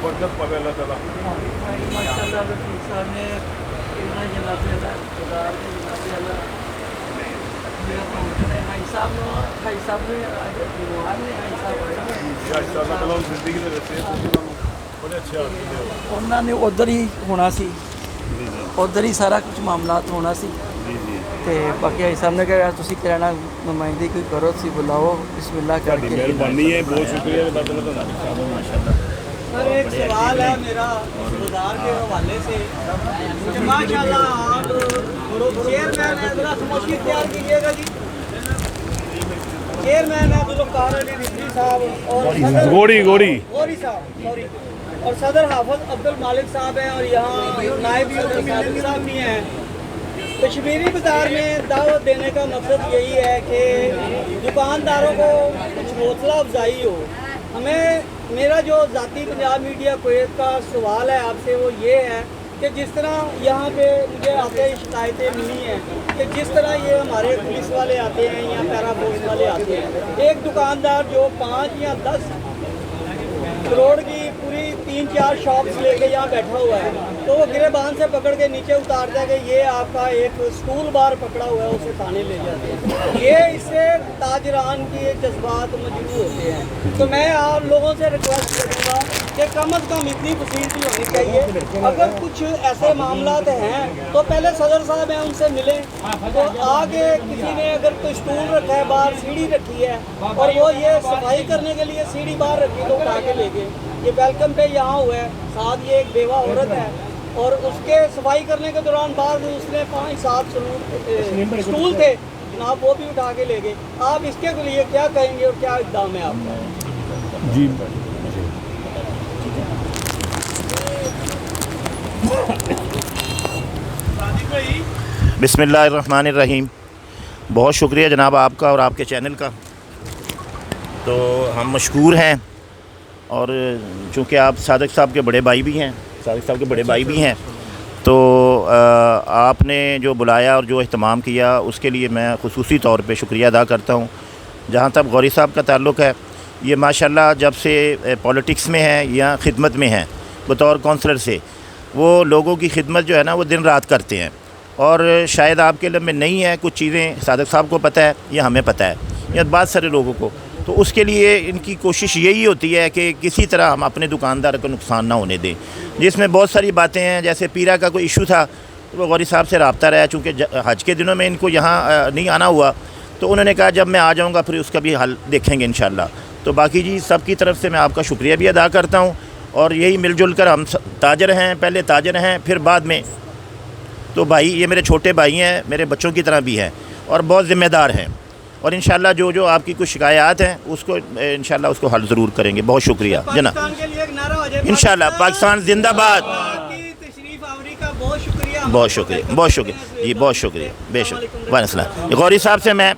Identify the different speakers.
Speaker 1: برکت پاوے اللہ تعالیٰ.
Speaker 2: ماشاءاللہ رفیق صاحب نے اتنا جناب خدا کے جناب اللہ میرا پہنچنے بھائی صاحب نے بیمار نے بھائی صاحب
Speaker 1: یا اللہ تعالیٰ زندگی دے رسے بڑے اچھے آدمی نے.
Speaker 2: انہوں نے ادھر ہی ہونا سی, ادھر ہی سارا کچھ معاملات ہونا سی. تے باقی بھائی صاحب نے کہا تسی کہنا نمائندگی کوئی کرو, تسی بلاؤ, بسم اللہ کر کے.
Speaker 1: مہربانی ہے, بہت شکریہ اللہ تعالیٰ. ماشاء اللہ.
Speaker 3: سر ایک سوال ہے میرا گزار کے حوالے سے کہ ماشاء اللہ آپ چیئرمین ہیں, ذرا خاموشی اختیار کیجیے گا جی. چیئرمین ہے ذوالفقار علی رضوی صاحب اور صدر غوری صاحب سوری اور صدر حافظ عبد المالک صاحب ہیں, اور یہاں نائب صادق صاحب بھی ہیں. کشمیری بازار میں دعوت دینے کا مقصد یہی ہے کہ دکانداروں کو کچھ حوصلہ افزائی ہو. ہمیں میرا جو ذاتی پنجاب میڈیا کویت کا سوال ہے آپ سے وہ یہ ہے کہ جس طرح یہاں پہ مجھے آتے شکایتیں ملی ہیں کہ جس طرح یہ ہمارے پولیس والے آتے ہیں یا پیرا فورس والے آتے ہیں, ایک دکاندار جو 5 یا 10 کروڑ کی پوری 3-4 شاپس لے کے یہاں بیٹھا ہوا ہے, تو وہ گریبان سے پکڑ کے نیچے اتارتا ہے کہ یہ آپ کا ایک اسٹول بار پکڑا ہوا ہے, اسے تھانے لے جاتے ہیں. یہ اس سے تاجران کے جذبات مجروح ہوتے ہیں. تو میں آپ لوگوں سے ریکویسٹ کروں گا کہ کم از کم اتنی فیسلٹی ہونی چاہیے. اگر کچھ ایسے معاملات ہیں تو پہلے صدر صاحب ہیں ان سے ملیں, تو آگے کسی نے اگر کوئی اسٹول رکھا ہے, باہر سیڑھی رکھی ہے اور وہ یہ صفائی کرنے کے لیے سیڑھی باہر رکھی تو اٹھا کے لے گئے. یہ ویلکم پہ یہاں ہوا ہے, ساتھ یہ ایک بیوہ عورت ہے اور اس کے صفائی کرنے کے دوران باہر اس نے 5-7 اسٹول تھے جناب, وہ بھی اٹھا کے لے گئے. آپ اس کے لیے کیا کہیں گے اور کیا اقدام ہے آپ کا؟
Speaker 1: جی
Speaker 4: بسم اللہ الرحمن الرحیم. بہت شکریہ جناب آپ کا اور آپ کے چینل کا. تو ہم مشکور ہیں, اور چونکہ آپ صادق صاحب کے بڑے بھائی بھی ہیں, تو آپ نے جو بلایا اور جو اہتمام کیا اس کے لیے میں خصوصی طور پہ شکریہ ادا کرتا ہوں. جہاں تک غوری صاحب کا تعلق ہے, یہ ماشاءاللہ جب سے پولیٹکس میں ہیں یا خدمت میں ہیں بطور کونسلر سے, وہ لوگوں کی خدمت جو ہے نا وہ دن رات کرتے ہیں. اور شاید آپ کے علم میں نہیں ہے, کچھ چیزیں صادق صاحب کو پتہ ہے یا ہمیں پتہ ہے یا بعض سارے لوگوں کو, تو اس کے لیے ان کی کوشش یہی ہوتی ہے کہ کسی طرح ہم اپنے دکاندار کو نقصان نہ ہونے دیں. جس میں بہت ساری باتیں ہیں, جیسے پیرا کا کوئی ایشو تھا تو وہ غوری صاحب سے رابطہ رہا, چونکہ حج کے دنوں میں ان کو یہاں نہیں آنا ہوا, تو انہوں نے کہا جب میں آ جاؤں گا پھر اس کا بھی حل دیکھیں گے انشاءاللہ. تو باقی جی سب کی طرف سے میں آپ کا شکریہ بھی ادا کرتا ہوں, اور یہی مل جل کر ہم تاجر ہیں, پہلے تاجر ہیں پھر بعد میں تو بھائی, یہ میرے چھوٹے بھائی ہیں, میرے بچوں کی طرح بھی ہیں اور بہت ذمہ دار ہیں. اور انشاءاللہ جو آپ کی کچھ شکایات ہیں اس کو انشاءاللہ اس کو حل ضرور کریں گے. بہت شکریہ جناب.
Speaker 3: پاکستان کے لیے ایک نعرہ ہو جائے,
Speaker 4: انشاءاللہ پاکستان زندہ باد.
Speaker 3: آپ کی تشریف آوری کا بہت شکریہ.
Speaker 4: بہت شکریہ جی, بہت شکریہ, بے شک. وعلیکم السلام. غوری صاحب سے میں